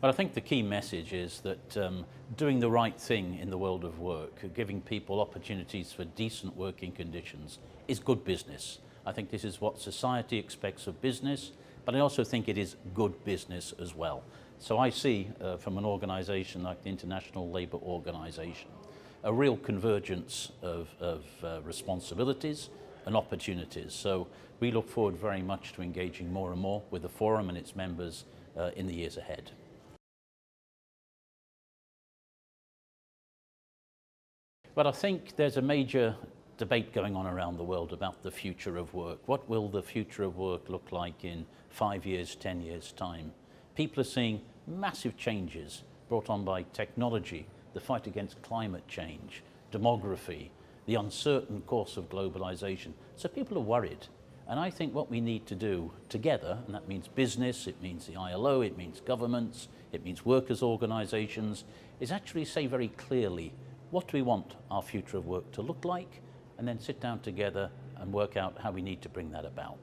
But I think the key message is that doing the right thing in the world of work, giving people opportunities for decent working conditions, is good business. I think this is what society expects of business, but I also think it is good business as well. So I see from an organisation like the International Labour Organization a real convergence of responsibilities and opportunities. So we look forward very much to engaging more and more with the Forum and its members in the years ahead. But I think there's a major debate going on around the world about the future of work. What will the future of work look like in 5 years, 10 years' time? People are seeing massive changes brought on by technology, the fight against climate change, demography, the uncertain course of globalization. So people are worried. And I think what we need to do together, and that means business, it means the ILO, it means governments, it means workers' organizations, is actually say very clearly, what do we want our future of work to look like, and then sit down together and work out how we need to bring that about.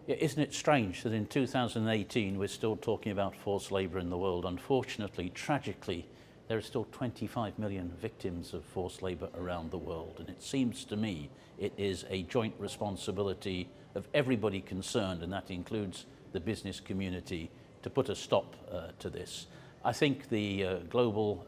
Yeah, isn't it strange that in 2018 we're still talking about forced labour in the world? Unfortunately, tragically, there are still 25 million victims of forced labour around the world, and it seems to me it is a joint responsibility of everybody concerned, and that includes the business community, to put a stop to this. I think the global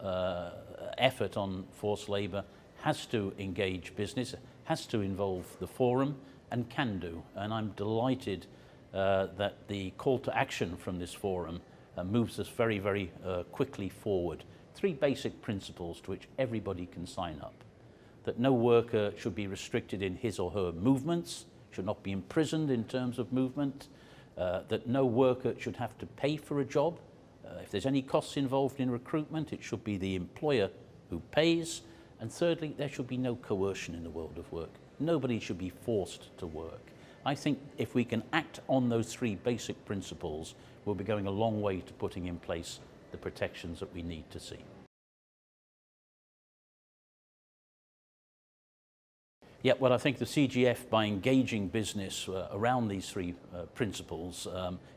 effort on forced labour has to engage business, has to involve the Forum, and can do. And I'm delighted that the call to action from this Forum moves us very, very quickly forward. 3 basic principles to which everybody can sign up. That no worker should be restricted in his or her movements, should not be imprisoned in terms of movement, that no worker should have to pay for a job. If there's any costs involved in recruitment, it should be the employer who pays. And thirdly, there should be no coercion in the world of work. Nobody should be forced to work. I think if we can act on those 3 basic principles, we'll be going a long way to putting in place the protections that we need to see. Yeah, well, I think the CGF, by engaging business around these 3 principles,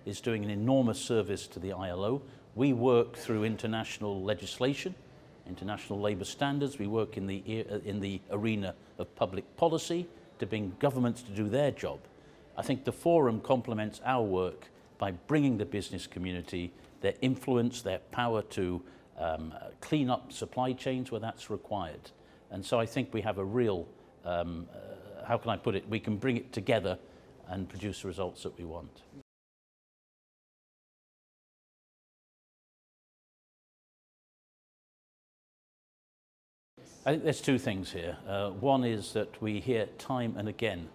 is doing an enormous service to the ILO. We work through international legislation, international labour standards. We work in the arena of public policy to bring governments to do their job. I think the Forum complements our work by bringing the business community, their influence, their power to clean up supply chains where that's required. And so I think we have a real how can I put it, we can bring it together and produce the results that we want. I think there's 2 things here. One is that we hear time and again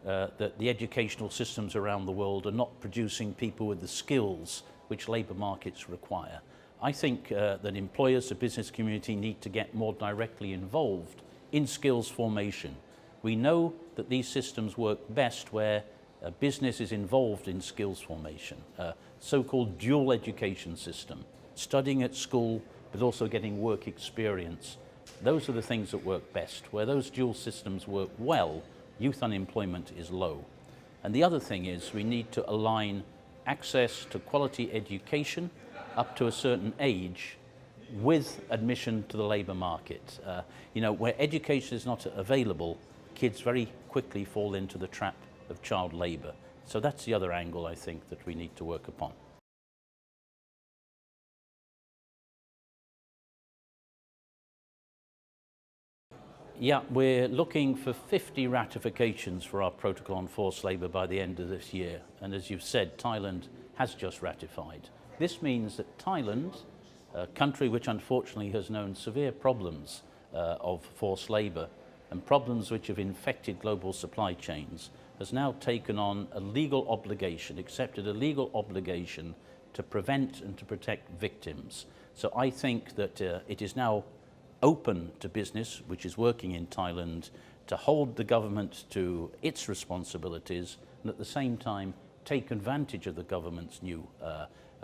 that the educational systems around the world are not producing people with the skills which labour markets require. I think that employers, the business community, need to get more directly involved in skills formation. We know that these systems work best where business is involved in skills formation, so-called dual education system, studying at school but also getting work experience. Those are the things that work best. Where those dual systems work well, youth unemployment is low. And the other thing is we need to align access to quality education up to a certain age with admission to the labour market. Where education is not available, kids very quickly fall into the trap of child labour. So that's the other angle I think that we need to work upon. Yeah, we're looking for 50 ratifications for our protocol on forced labour by the end of this year. And as you've said, Thailand has just ratified. This means that Thailand, a country which unfortunately has known severe problems of forced labour and problems which have infected global supply chains, has now taken on a legal obligation, accepted a legal obligation to prevent and to protect victims. So I think that it is now open to business, which is working in Thailand, to hold the government to its responsibilities and at the same time take advantage of the government's new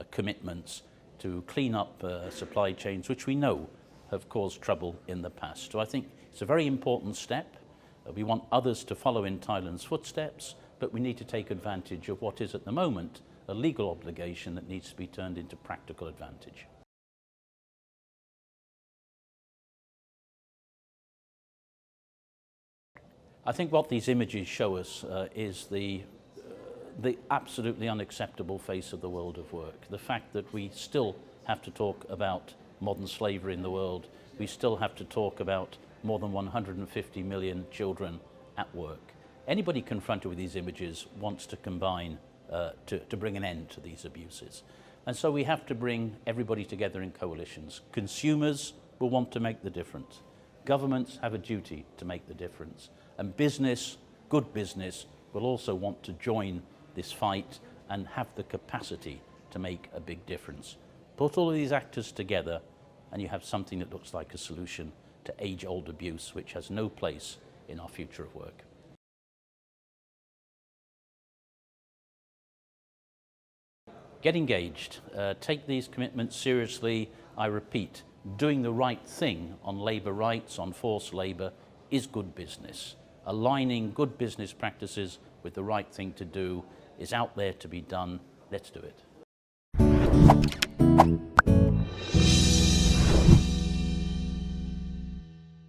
commitments to clean up supply chains, which we know have caused trouble in the past. So I think it's a very important step. We want others to follow in Thailand's footsteps, but we need to take advantage of what is at the moment a legal obligation that needs to be turned into practical advantage. I think what these images show us is the absolutely unacceptable face of the world of work. The fact that we still have to talk about modern slavery in the world. We still have to talk about more than 150 million children at work. Anybody confronted with these images wants to combine to bring an end to these abuses. And so we have to bring everybody together in coalitions. Consumers will want to make the difference. Governments have a duty to make the difference. And business, good business, will also want to join this fight and have the capacity to make a big difference. Put all of these actors together and you have something that looks like a solution to age-old abuse, which has no place in our future of work. Get engaged. Take these commitments seriously. I repeat, doing the right thing on labour rights, on forced labour, is good business. Aligning good business practices with the right thing to do is out there to be done. Let's do it.